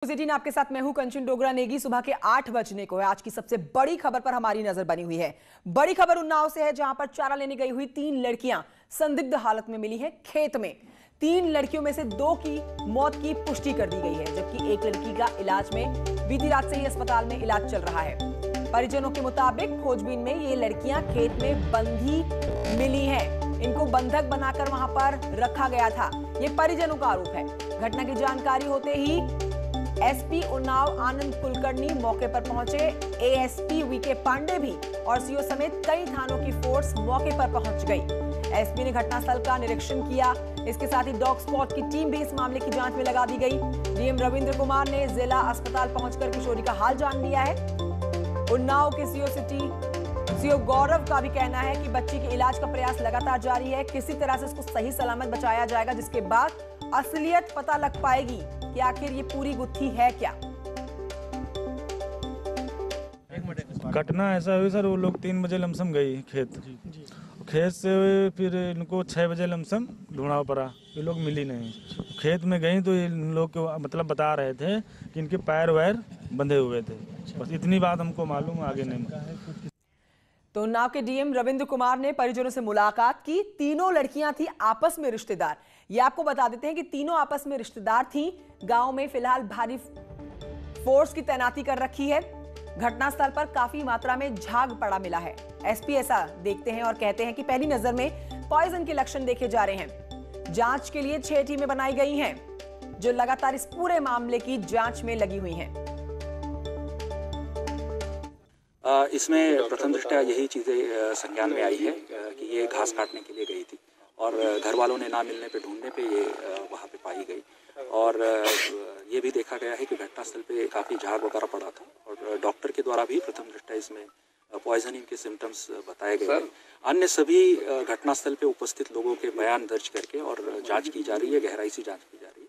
18 आपके साथ मैं हूं कंचन डोगरा नेगी। सुबह के 8 बजने को है। आज की सबसे बड़ी खबर पर हमारी नजर बनी हुई है। बड़ी खबर उन्नाव से है, जहां पर चारा लेने गई हुई 3 लड़कियां संदिग्ध हालत में मिली है खेत में। 3 लड़कियों में से 2 की मौत की पुष्टि कर दी गई है, जबकि एक लड़की का इलाज में बीती रात से ही अस्पताल में इलाज चल रहा है। परिजनों के मुताबिक खोजबीन में ये लड़कियां खेत में बंधी मिली है। इनको बंधक बनाकर वहां पर रखा गया था, ये परिजनों का आरोप है। घटना की जानकारी होते ही एसपी उन्नाव आनंद कुलकर्णी मौके पर पहुंचे। एएसपी वीके पांडे भी और सीओ समेत कई थानों की फोर्स मौके पर पहुंच गई। एसपी ने घटनास्थल का निरीक्षण किया। इसके साथ ही डॉग स्क्वाड की टीम भी इस मामले की जांच में लगा दी गई। डीएम रविंद्र कुमार ने जिला अस्पताल पहुंचकर किशोरी का हाल जान लिया है। उन्नाव के सीओ गौरव का भी कहना है कि बच्ची के इलाज का प्रयास लगातार जारी है। किसी तरह से इसको सही सलामत बचाया जाएगा, जिसके बाद असलियत पता लग पाएगी कि आखिर ये पूरी गुत्थी है क्या। घटना ऐसा हुई सर, वो लोग 3 बजे लमसम गई खेत से, फिर इनको 6 बजे लमसम ढूंढा पड़ा। ये लोग मिली नहीं। खेत में गई तो इन लोग को मतलब बता रहे थे कि इनके पैर वैर बंधे हुए थे। बस इतनी बात हमको मालूम, आगे नहीं। तो उन्नाव के डीएम रविंद्र कुमार ने परिजनों से मुलाकात की। तीनों लड़कियां थी आपस में रिश्तेदार। ये आपको बता देते हैं कि तीनों आपस में रिश्तेदार थी। गांव में फिलहाल भारी फोर्स की तैनाती कर रखी है। घटनास्थल पर काफी मात्रा में झाग पड़ा मिला है। एसपी ऐसा देखते हैं और कहते हैं कि पहली नजर में पॉइजन के लक्षण देखे जा रहे हैं। जांच के लिए 6 टीमें बनाई गई हैं, जो लगातार इस पूरे मामले की जांच में लगी हुई हैं। इसमें प्रथम दृष्टया यही चीज़ें संज्ञान में आई है कि ये घास काटने के लिए गई थी और घर वालों ने ना मिलने पे ढूंढने पे ये वहाँ पे पाई गई। और ये भी देखा गया है कि घटनास्थल पे काफ़ी झाग वगैरह पड़ा था और डॉक्टर के द्वारा भी प्रथम दृष्टया इसमें पॉइजनिंग के सिम्टम्स बताए गए। अन्य सभी घटनास्थल पे उपस्थित लोगों के बयान दर्ज करके और जाँच की जा रही है, गहराई से जाँच की जा रही है।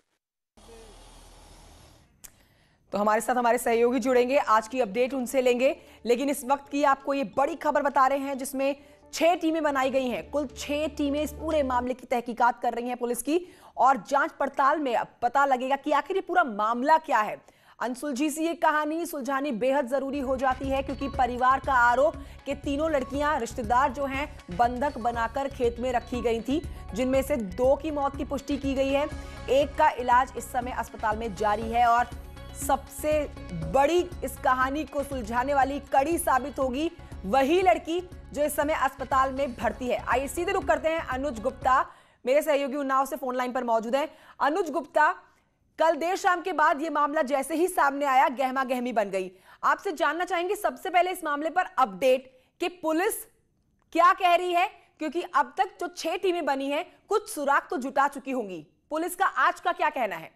तो हमारे साथ हमारे सहयोगी जुड़ेंगे, आज की अपडेट उनसे लेंगे। लेकिन इस वक्त की आपको ये बड़ी खबर बता रहे हैं, जिसमें 6 टीमें बनाई गई हैं। कुल 6 टीमें इस पूरे मामले की तहकीकात कर रही हैं पुलिस की, और जांच पड़ताल में अब पता लगेगा कि आखिर ये पूरा मामला क्या है। अनसुलझी सी ये कहानी सुलझानी बेहद जरूरी हो जाती है, क्योंकि परिवार का आरोप कि तीनों लड़कियां रिश्तेदार जो हैं बंधक बनाकर खेत में रखी गई थी, जिनमें से 2 की मौत की पुष्टि की गई है। एक का इलाज इस समय अस्पताल में जारी है, और सबसे बड़ी इस कहानी को सुलझाने वाली कड़ी साबित होगी वही लड़की जो इस समय अस्पताल में भर्ती है। आइए सीधे रुक करते हैं। अनुज गुप्ता मेरे सहयोगी उन्नाव से फोन लाइन पर मौजूद है। अनुज गुप्ता, कल देर शाम के बाद यह मामला जैसे ही सामने आया, गहमा गहमी बन गई। आपसे जानना चाहेंगे सबसे पहले इस मामले पर अपडेट कि पुलिस क्या कह रही है, क्योंकि अब तक जो 6 टीमें बनी हैं, कुछ सुराग तो जुटा चुकी होंगी। पुलिस का आज का क्या कहना है?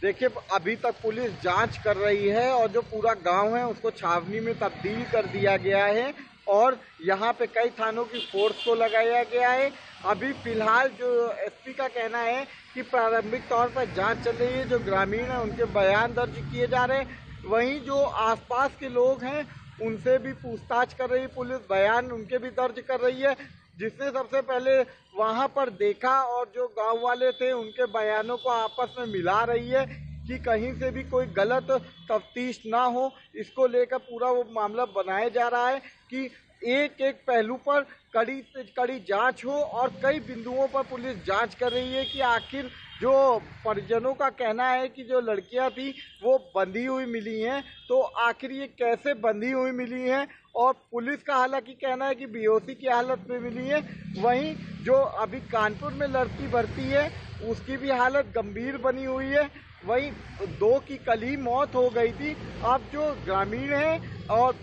देखिए, अभी तक पुलिस जांच कर रही है और जो पूरा गांव है उसको छावनी में तब्दील कर दिया गया है और यहाँ पे कई थानों की फोर्स को लगाया गया है। अभी फिलहाल जो एसपी का कहना है कि प्रारंभिक तौर पर जांच चल रही है, जो ग्रामीण है उनके बयान दर्ज किए जा रहे हैं। वहीं जो आसपास के लोग हैं उनसे भी पूछताछ कर रही है पुलिस, बयान उनके भी दर्ज कर रही है। जिसने सबसे पहले वहां पर देखा और जो गांव वाले थे उनके बयानों को आपस में मिला रही है कि कहीं से भी कोई गलत तफ्तीश ना हो। इसको लेकर पूरा वो मामला बनाया जा रहा है कि एक एक पहलू पर कड़ी से कड़ी जांच हो, और कई बिंदुओं पर पुलिस जांच कर रही है कि आखिर जो परिजनों का कहना है कि जो लड़कियां थी वो बंधी हुई मिली हैं, तो आखिर ये कैसे बंधी हुई मिली हैं। और पुलिस का हालांकि कहना है कि बेहोशी की हालत में मिली है। वहीं जो अभी कानपुर में लड़की भर्ती है उसकी भी हालत गंभीर बनी हुई है। वहीं 2 की कल ही मौत हो गई थी। अब जो ग्रामीण है और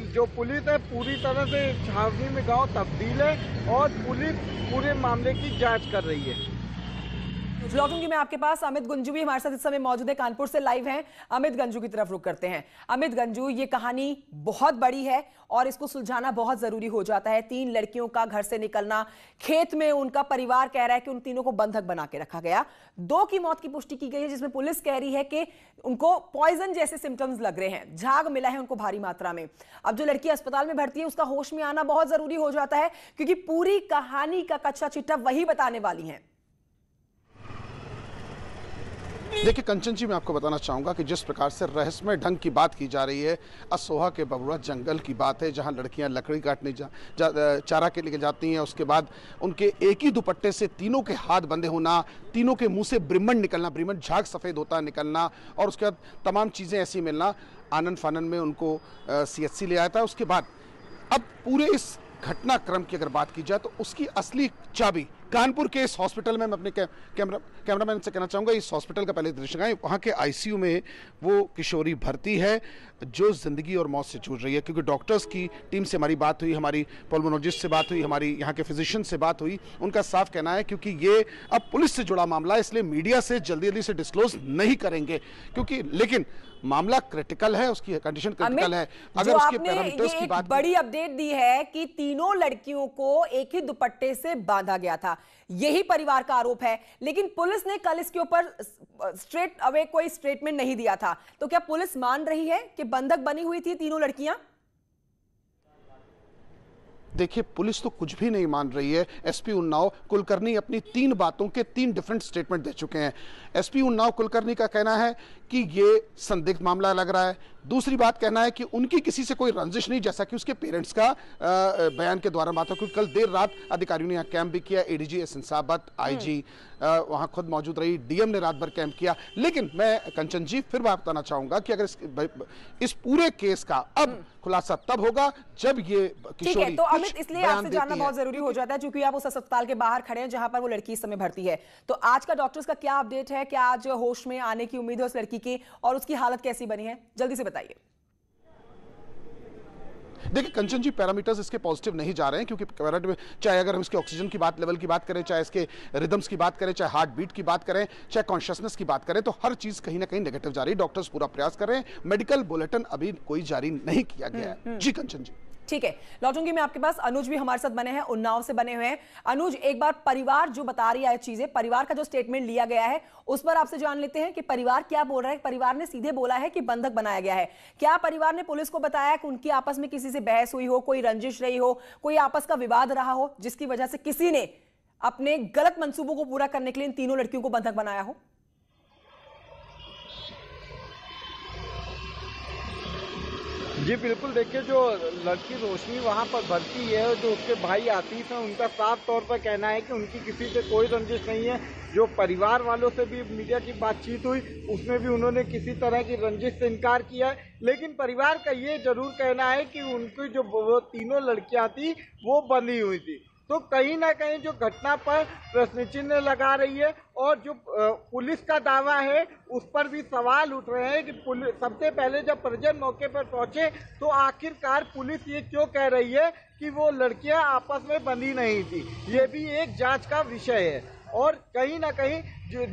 जो पुलिस है पूरी तरह से छावनी में गांव तब्दील है और पुलिस पूरे मामले की जांच कर रही है। लौटूंगी मैं आपके पास। अमित गंजू भी हमारे साथ इस समय मौजूद है, कानपुर से लाइव हैं। अमित गंजू की तरफ रुक करते हैं। अमित गंजू, ये कहानी बहुत बड़ी है और इसको सुलझाना बहुत जरूरी हो जाता है। 3 लड़कियों का घर से निकलना, खेत में उनका परिवार कह रहा है कि उन तीनों को बंधक बना के रखा गया। 2 की मौत की पुष्टि की गई है, जिसमें पुलिस कह रही है कि उनको पॉइजन जैसे सिम्टम्स लग रहे हैं, झाग मिला है उनको भारी मात्रा में। अब जो लड़की अस्पताल में भर्ती है उसका होश में आना बहुत जरूरी हो जाता है, क्योंकि पूरी कहानी का कच्चा चिट्ठा वही बताने वाली है। देखिए कंचन जी, मैं आपको बताना चाहूँगा कि जिस प्रकार से रहस्यमय ढंग की बात की जा रही है, असोहा के बबुरा जंगल की बात है, जहाँ लड़कियाँ लकड़ी काटने चारा के लिए जाती हैं। उसके बाद उनके एक ही दुपट्टे से तीनों के हाथ बंधे होना, तीनों के मुंह से ब्रिमंड निकलना, ब्रिमंड झाग सफ़ेद होता निकलना, और उसके बाद तमाम चीज़ें ऐसी मिलना। आनन फानन में उनको CHC ले आया था। उसके बाद अब पूरे इस घटनाक्रम की अगर बात की जाए तो उसकी असली चाबी कानपुर के इस हॉस्पिटल में, मैं अपने कैमरामैन से कहना चाहूँगा, इस हॉस्पिटल का पहले दृश्य दिखाएं। वहाँ के ICU में वो किशोरी भर्ती है जो ज़िंदगी और मौत से जूझ रही है, क्योंकि डॉक्टर्स की टीम से हमारी बात हुई, हमारी पल्मोनोलॉजिस्ट से बात हुई, हमारी यहाँ के फिजिशियन से बात हुई। उनका साफ कहना है क्योंकि ये अब पुलिस से जुड़ा मामला है, इसलिए मीडिया से जल्दी से डिस्क्लोज नहीं करेंगे, क्योंकि लेकिन मामला क्रिटिकल है, उसकी कंडीशन क्रिटिकल है। अगर उसके पैरामीटर्स की बात, बड़ी अपडेट दी है कि तीनों लड़कियों को एक ही दुपट्टे से बांधा गया था, यही परिवार का आरोप है, लेकिन पुलिस ने कल इसके ऊपर स्ट्रेट अवे कोई स्टेटमेंट नहीं दिया था। तो क्या पुलिस मान रही है कि बंधक बनी हुई थी तीनों लड़कियां? देखिए पुलिस तो कुछ भी नहीं मान रही है। SP उन्नाव कुलकर्णी अपनी 3 बातों के 3 डिफरेंट स्टेटमेंट दे चुके हैं। SP उन्नाव कुलकर्णी का कहना है कि ये संदिग्ध मामला लग रहा है। दूसरी बात कहना है कि उनकी किसी से कोई रंजिश नहीं, जैसा कि उसके पेरेंट्स का बयान के द्वारा बात है, क्योंकि कल देर रात अधिकारियों ने यहाँ कैंप भी किया। ADG एस इंसाबत, IG वहाँ खुद मौजूद रही, DM ने रात भर कैंप किया। लेकिन मैं कंचन जी फिर बात बताना चाहूंगा कि अगर इस पूरे केस का अब खुलासा तब होगा जब ये किशोरी, तो अमित, इसलिए आपसे जानना बहुत जरूरी हो जाता है क्योंकि आप उस अस्पताल के बाहर खड़े हैं जहां पर वो लड़की इस समय भर्ती है। तो आज का डॉक्टर्स का क्या अपडेट है? क्या आज होश में आने की उम्मीद है उस लड़की की, और उसकी हालत कैसी बनी है? जल्दी से बताइए। देखिए कंचन जी, पैरामीटर्स इसके पॉजिटिव नहीं जा रहे हैं, क्योंकि चाहे अगर हम इसके ऑक्सीजन की बात, लेवल की बात करें, चाहे इसके रिदम्स की बात करें, चाहे हार्ट बीट की बात करें, चाहे कॉन्शियसनेस की बात करें, तो हर चीज कहीं ना कहीं नेगेटिव जा रही है। डॉक्टर्स पूरा प्रयास कर रहे हैं। मेडिकल बुलेटिन अभी कोई जारी नहीं किया गया है। जी कंचन जी। ठीक है, लौटूंगी मैं आपके पास। अनुज भी हमारे साथ बने हैं, उन्नाव से बने हुए हैं। अनुज, एक बार परिवार जो बता रही है चीजें, परिवार का जो स्टेटमेंट लिया गया है उस पर आपसे जान लेते हैं कि परिवार क्या बोल रहा है। परिवार ने सीधे बोला है कि बंधक बनाया गया है। क्या परिवार ने पुलिस को बताया कि उनकी आपस में किसी से बहस हुई हो, कोई रंजिश रही हो, कोई आपस का विवाद रहा हो, जिसकी वजह से किसी ने अपने गलत मंसूबों को पूरा करने के लिए इन तीनों लड़कियों को बंधक बनाया हो? जी बिल्कुल, देखिए जो लड़की रोशनी वहाँ पर भर्ती है, जो उसके भाई आतिफ हैं, उनका साफ तौर पर कहना है कि उनकी किसी से कोई रंजिश नहीं है। जो परिवार वालों से भी मीडिया की बातचीत हुई उसमें भी उन्होंने किसी तरह की रंजिश से इनकार किया है। लेकिन परिवार का ये जरूर कहना है कि उनकी जो वो तीनों लड़कियाँ थी वो बंधी हुई थी। तो कहीं ना कहीं जो घटना पर प्रश्न चिन्ह लगा रही है, और जो पुलिस का दावा है उस पर भी सवाल उठ रहे हैं कि पुलिस सबसे पहले जब परिजन मौके पर पहुंचे तो आखिरकार पुलिस ये क्यों कह रही है कि वो लड़कियां आपस में बंधी नहीं थी। ये भी एक जांच का विषय है। और कहीं ना कहीं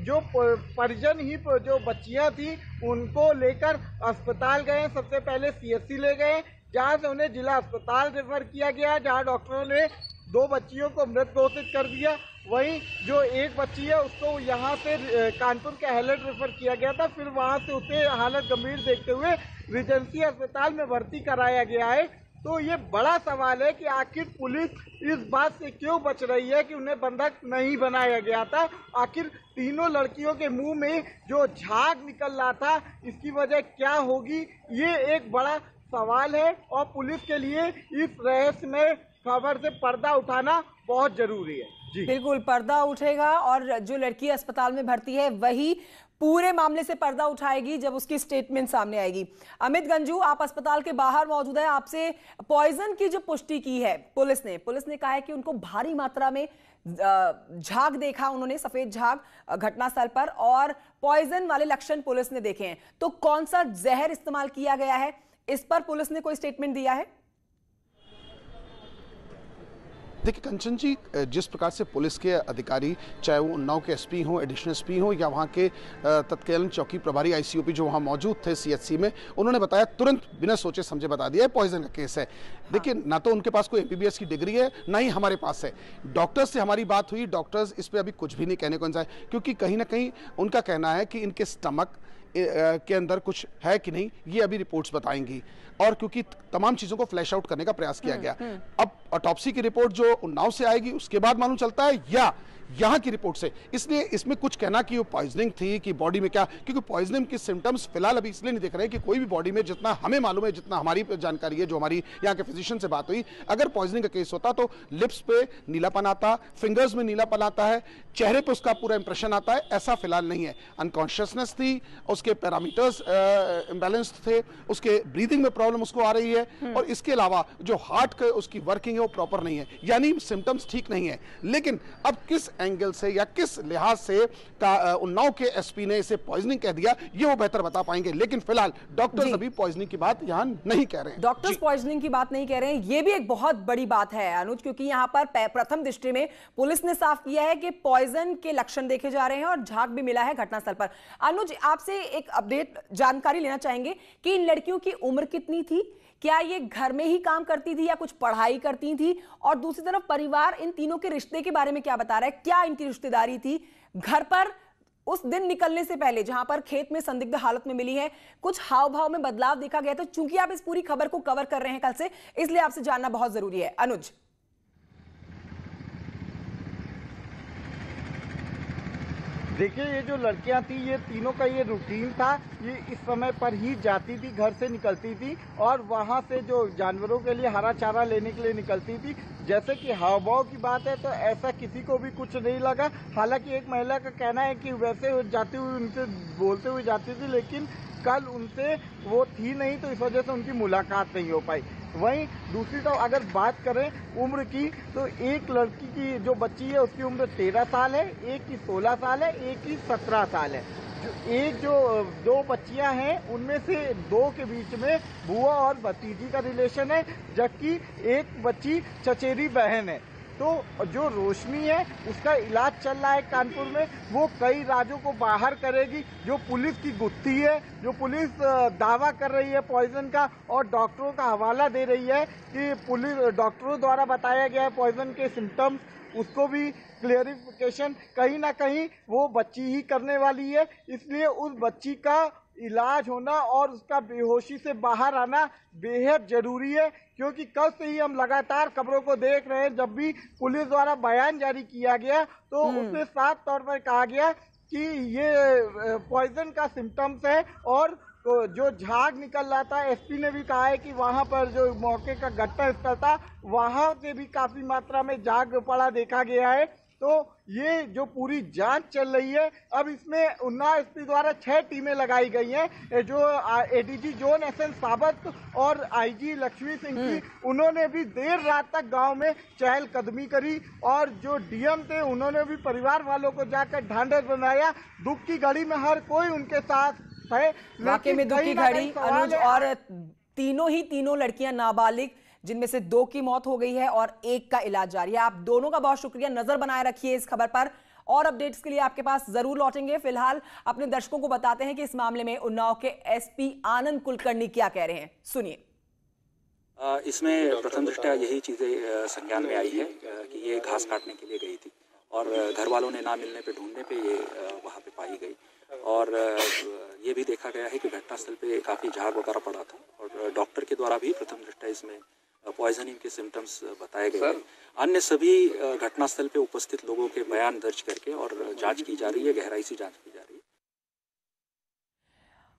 जो परिजन ही जो बच्चियां थी उनको लेकर अस्पताल गए। सबसे पहले CHC ले गए, जहाँ से उन्हें जिला अस्पताल रेफर किया गया, जहाँ डॉक्टरों ने 2 बच्चियों को मृत घोषित कर दिया। वहीं जो एक बच्ची है उसको यहाँ से कानपुर के हैलट रेफर किया गया था, फिर वहाँ से उसे हालत गंभीर देखते हुए रिजेंसी अस्पताल में भर्ती कराया गया है। तो ये बड़ा सवाल है कि आखिर पुलिस इस बात से क्यों बच रही है कि उन्हें बंधक नहीं बनाया गया था। आखिर तीनों लड़कियों के मुंह में जो झाग निकल रहा था, इसकी वजह क्या होगी, ये एक बड़ा सवाल है। और पुलिस के लिए इस रहस्य में खबर से पर्दा उठाना बहुत जरूरी है। जी बिल्कुल, पर्दा उठेगा और जो लड़की अस्पताल में भर्ती है वही पूरे मामले से पर्दा उठाएगी जब उसकी स्टेटमेंट सामने आएगी। अमित गंजू, आप अस्पताल के बाहर मौजूद हैं। आपसे पॉइजन की जो पुष्टि की है पुलिस ने कहा है कि उनको भारी मात्रा में झाग देखा, उन्होंने सफेद झाग घटनास्थल पर, और पॉइजन वाले लक्षण पुलिस ने देखे हैं। तो कौन सा जहर इस्तेमाल किया गया है, इस पर पुलिस ने कोई स्टेटमेंट दिया है? देखिए कंचन जी, जिस प्रकार से पुलिस के अधिकारी, चाहे वो उन्नाव के SP हों, एडिशनल SP हों, या वहाँ के तत्कालीन चौकी प्रभारी ICOP जो वहाँ मौजूद थे CHC में, उन्होंने बताया, तुरंत बिना सोचे समझे बता दिया है पॉइजन का केस है। देखिए ना तो उनके पास कोई MBBS की डिग्री है, ना ही हमारे पास है। डॉक्टर्स से हमारी बात हुई, डॉक्टर्स इस पर अभी कुछ भी नहीं कहने को इंसान, क्योंकि कहीं ना कहीं उनका कहना है कि इनके स्टमक के अंदर कुछ है कि नहीं, ये अभी रिपोर्ट्स बताएंगी। और क्योंकि तमाम चीज़ों को फ्लैश आउट करने का प्रयास किया गया, अब ऑटोप्सी की रिपोर्ट जो उन्नाव से आएगी उसके बाद मालूम चलता है, या यहाँ की रिपोर्ट से। इसलिए इसमें कुछ कहना कि वो पॉइजनिंग थी कि बॉडी में क्या, क्योंकि पॉइजनिंग के सिम्टम्स फिलहाल अभी इसलिए नहीं दिख रहे हैं कि कोई भी बॉडी में, जितना हमें मालूम है, जितना हमारी जानकारी है, जो हमारी यहाँ के फिजिशियन से बात हुई, अगर पॉइजनिंग का केस होता तो लिप्स पे नीलापन आता, फिंगर्स में नीलापन आता है, चेहरे पे उसका पूरा इंप्रेशन आता है। ऐसा फिलहाल नहीं है। अनकॉन्शियसनेस थी, उसके पैरामीटर्स इम्बैलेंस थे, उसके ब्रीदिंग में प्रॉब्लम उसको आ रही है, और इसके अलावा जो हार्ट का उसकी वर्किंग है वो प्रॉपर नहीं है, यानी सिम्टम्स ठीक नहीं है। लेकिन अब किस एंगल से या किस लिहाज से उन्नाव के एसपी ने इसे पॉइजनिंग कह दिया, ये वो बेहतर बता पाएंगे। लेकिन फिलहाल डॉक्टर्स अभी पॉइजनिंग की बात यहाँ नहीं कह रहे हैं। डॉक्टर्स पॉइजनिंग की बात नहीं कह रहे हैं, ये भी एक बहुत बड़ी बात है अनुज, क्योंकि यहाँ पर प्रथम दृष्टि में पुलिस ने साफ किया है कि पॉइजन के लक्षण देखे जा रहे हैं और झाग भी मिला है घटनास्थल पर। अनुज, आपसे एक अपडेट जानकारी लेना चाहेंगे कि इन लड़कियों की उम्र कितनी थी, क्या ये घर में ही काम करती थी या कुछ पढ़ाई करती थी, और दूसरी तरफ परिवार इन तीनों के रिश्ते के बारे में क्या बता रहा है, क्या इनकी रिश्तेदारी थी घर पर उस दिन निकलने से पहले जहां पर खेत में संदिग्ध हालत में मिली है, कुछ हाव भाव में बदलाव देखा गया? तो चूंकि आप इस पूरी खबर को कवर कर रहे हैं कल से, इसलिए आपसे जानना बहुत जरूरी है। अनुज, देखिए, ये जो लड़कियां थी, ये तीनों का ये रूटीन था। ये इस समय पर ही जाती थी, घर से निकलती थी और वहां से जो जानवरों के लिए हरा चारा लेने के लिए निकलती थी। जैसे कि हाव भाव की बात है तो ऐसा किसी को भी कुछ नहीं लगा। हालांकि एक महिला का कहना है कि वैसे जाती हुई उनसे बोलते हुए जाती थी, लेकिन कल उनसे वो थी नहीं, तो इस वजह से उनकी मुलाकात नहीं हो पाई। वहीं दूसरी तरफ अगर बात करें उम्र की, तो एक लड़की की जो बच्ची है उसकी उम्र 13 साल है, एक की 16 साल है, एक की 17 साल है। जो दो बच्चियां हैं उनमें से दो के बीच में बुआ और भतीजी का रिलेशन है, जबकि एक बच्ची चचेरी बहन है। तो जो रोशनी है उसका इलाज चल रहा है कानपुर में, वो कई राज्यों को बाहर करेगी। जो पुलिस की गुत्थी है, जो पुलिस दावा कर रही है पॉइजन का और डॉक्टरों का हवाला दे रही है कि पुलिस डॉक्टरों द्वारा बताया गया है पॉइजन के सिम्टम्स, उसको भी क्लियरिफिकेशन कहीं ना कहीं वो बच्ची ही करने वाली है। इसलिए उस बच्ची का इलाज होना और उसका बेहोशी से बाहर आना बेहद जरूरी है, क्योंकि कल से ही हम लगातार खबरों को देख रहे हैं। जब भी पुलिस द्वारा बयान जारी किया गया तो उसमें साफ तौर पर कहा गया कि ये पॉइजन का सिम्टम्स है, और तो जो झाग निकल रहा था, एसपी ने भी कहा है कि वहां पर जो मौके का घटना स्थल था वहां से भी काफी मात्रा में झाग पड़ा देखा गया है। तो ये जो पूरी जांच चल रही है, अब इसमें उन्नाव एसपी द्वारा 6 टीमें लगाई गई हैं। जो एडीजी जोन एसएन साबत और आईजी लक्ष्मी सिंह की, उन्होंने भी देर रात तक गांव में चहलकदमी करी, और जो डीएम थे उन्होंने भी परिवार वालों को जाकर ढांढस बनाया। दुख की घड़ी में हर कोई उनके साथ है। वाकई में दुख की घड़ी अनुज, और तीनों लड़कियां नाबालिग, जिनमें से 2 की मौत हो गई है और 1 का इलाज जारी है। आप दोनों का बहुत शुक्रिया, नजर बनाए रखिए इस खबर पर, और अपडेट्स के लिए आपके पास जरूर लौटेंगे। फिलहाल अपने दर्शकों को बताते हैं कि इस मामले में उन्नाव के एसपी आनंद कुलकर्णी क्या कह रहे हैं, सुनिए। इसमें प्रथम दृष्टया यही चीजें संज्ञान में आई है कि ये घास काटने के लिए गई थी और घर वालों ने ना मिलने पे ढूंढने पे ये वहाँ पे पाई गई, और ये भी देखा गया है कि घटनास्थल पे काफ़ी झाग वगैरह पड़ा था, और डॉक्टर के द्वारा भी प्रथम दृष्टया इसमें पॉइजनिंग के सिम्टम्स बताए गए हैं। अन्य सभी घटनास्थल पे उपस्थित लोगों के बयान दर्ज करके और जांच की जा रही है, गहराई से जांच की जा रही है।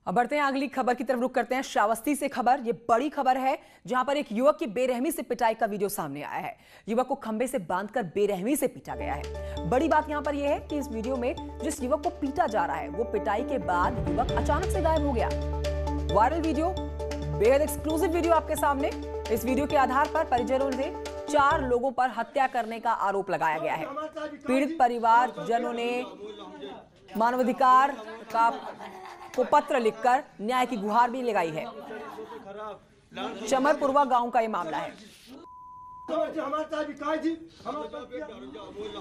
अब बढ़ते हैं अगली खबर की तरफ, रुख करते हैं श्रावस्ती से खबर। ये बड़ी खबर है जहां पर एक युवक की बेरहमी से पिटाई का वीडियो सामने आया है। युवक को खंबे से बांधकर बेरहमी से पीटा गया है। बड़ी बात यहां पर यह है कि इस वीडियो में जिस युवक को पीटा जा रहा है वो पिटाई के बाद युवक अचानक से गायब हो गया। वायरल वीडियो, बेहद एक्सक्लूसिव वीडियो आपके सामने। इस वीडियो के आधार पर परिजनों ने 4 लोगों पर हत्या करने का आरोप लगाया गया है। पीड़ित परिवारजनों ने मानवाधिकार को पत्र लिखकर न्याय की गुहार भी लगाई है। चमरपुरवा गांव का ये मामला है।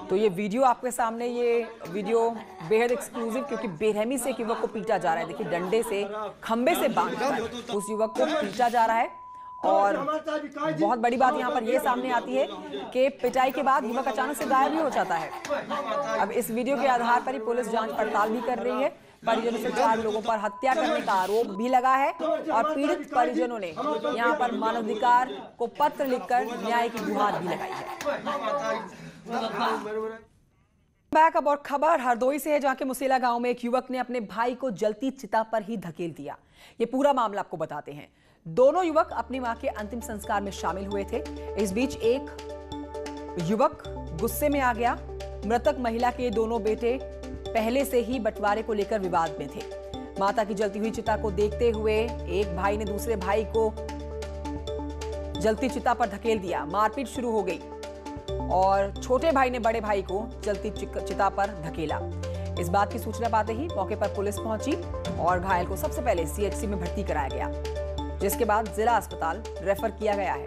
तो ये वीडियो आपके सामने, ये वीडियो बेहद एक्सक्लूसिव, क्योंकि बेरहमी से एक युवक को पीटा जा रहा है। देखिए, डंडे से, खंबे से बांधकर उस युवक को पीटा जा रहा है। और बहुत बड़ी बात यहां पर यह सामने आती है कि पिटाई के बाद युवक अचानक से गायब भी हो जाता है। अब इस वीडियो के आधार पर ही पुलिस जांच पड़ताल भी कर रही है। परिजनों से 4 लोगों पर हत्या करने का आरोप भी लगा है, और पीड़ित परिजनों ने यहां पर मानवाधिकार को पत्र लिखकर न्याय की गुहार भी लगाई है। बैक अब और खबर हरदोई से है, जहां के मुसेला गांव में एक युवक ने अपने भाई को जलती चिता पर ही धकेल दिया। ये पूरा मामला आपको बताते हैं। दोनों युवक अपनी मां के अंतिम संस्कार में शामिल हुए थे। इस बीच एक युवक गुस्से में आ गया। मृतक महिला के दोनों बेटे पहले से ही बंटवारे को लेकर विवाद में थे। माता की जलती हुई चिता को देखते हुए एक भाई ने दूसरे भाई को जलती चिता पर धकेल दिया। मारपीट शुरू हो गई और छोटे भाई ने बड़े भाई को जलती चिता पर धकेला। इस बात की सूचना पाते ही मौके पर पुलिस पहुंची और घायल को सबसे पहले सीएचसी में भर्ती कराया गया, जिसके बाद जिला अस्पताल रेफर किया गया है।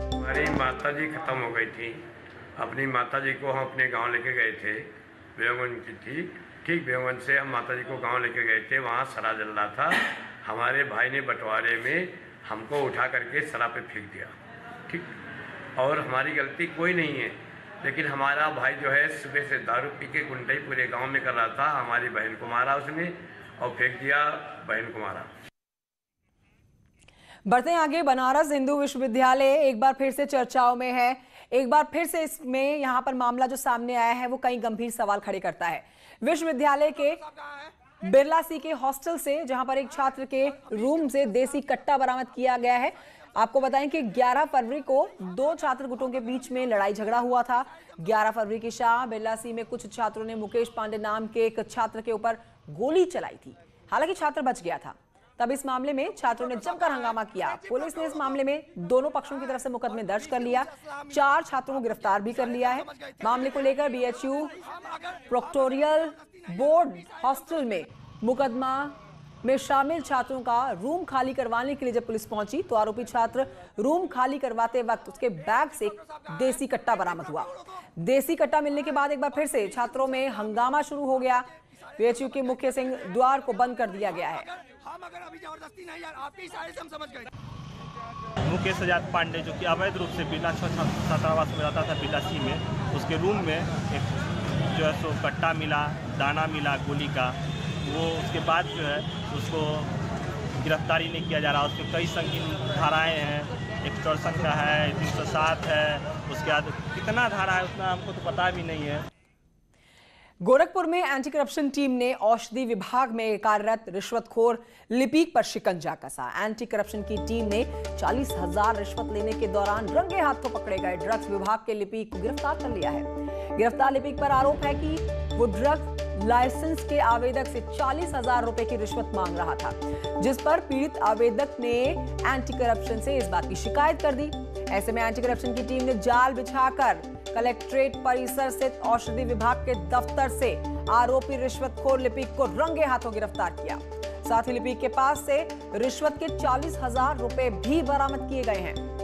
हमारी माताजी खत्म हो गई थी। अपनी माताजी को हम अपने गांव लेके गए थे। बेगन की थी, ठीक बेगन से हम माताजी को गांव लेके गए थे। वहाँ सरा जल रहा था। हमारे भाई ने बंटवारे में हमको उठा करके सरा पे फेंक दिया, ठीक। और हमारी गलती कोई नहीं है, लेकिन हमारा भाई जो है सुबह से दारू पी के गुंडाई पूरे गांव में कर रहा था। हमारी बहन को मारा उसने और फेंक दिया, बहन को मारा। बढ़ते हैं आगे। बनारस हिंदू विश्वविद्यालय एक बार फिर से चर्चाओं में है। एक बार फिर से इसमें यहां पर मामला जो सामने आया है वो कई गंभीर सवाल खड़े करता है। विश्वविद्यालय के बिरला सी के हॉस्टल से, जहां पर एक छात्र के रूम से देसी कट्टा बरामद किया गया है। आपको बताएं कि 11 फरवरी को दो छात्र गुटों के बीच में लड़ाई झगड़ा हुआ था। 11 फरवरी की शाम बिरला सी में कुछ छात्रों ने मुकेश पांडे नाम के एक छात्र के ऊपर गोली चलाई थी। हालांकि छात्र बच गया था। तब इस मामले में छात्रों ने जमकर हंगामा किया। पुलिस ने इस मामले में दोनों पक्षों की तरफ से मुकदमे दर्ज कर लिया। 4 छात्रों को गिरफ्तार भी कर लिया है। मामले को लेकर बीएचयू प्रोक्टोरियल बोर्ड हॉस्टल में मुकदमा में शामिल छात्रों का रूम खाली करवाने के लिए जब पुलिस पहुंची तो आरोपी छात्र रूम खाली करवाते वक्त उसके बैग से देसी कट्टा बरामद हुआ। देसी कट्टा मिलने के बाद एक बार फिर से छात्रों में हंगामा शुरू हो गया। बीएचयू के मुख्य सिंह द्वार को बंद कर दिया गया है। मुकेश आजाद पांडे जो कि अवैध रूप से बिरला छात्रावास में रहता था बिरला सी में, उसके रूम में एक जो है सो कट्टा मिला, दाना मिला गोली का। वो उसके बाद जो है उसको गिरफ्तारी नहीं किया जा रहा। उसके कई संगीन धाराएं हैं, एक्सटॉर्शन का है, 307 है, उसके बाद कितना धारा है उतना हमको तो पता भी नहीं है। गोरखपुर में एंटी करप्शन टीम ने औषधि विभाग में कार्यरत रिश्वतखोर लिपिक पर शिकंजा कसा। एंटी करप्शन की टीम ने 40,000 रिश्वत लेने के दौरान रंगे हाथों पकड़े गए ड्रग्स विभाग के लिपिक को गिरफ्तार कर लिया है। गिरफ्तार लिपिक पर आरोप है कि वो ड्रग्स लाइसेंस के आवेदक से 40,000 रुपए की रिश्वत मांग रहा था, जिस पर पीड़ित आवेदक ने एंटी करप्शन से इस बात की शिकायत कर दी। ऐसे में एंटी करप्शन की टीम ने जाल बिछाकर कलेक्ट्रेट परिसर स्थित औषधि विभाग के दफ्तर से आरोपी रिश्वतखोर लिपिक को रंगे हाथों गिरफ्तार किया। साथ ही लिपिक के पास से रिश्वत के 40,000 रुपए भी बरामद किए गए हैं।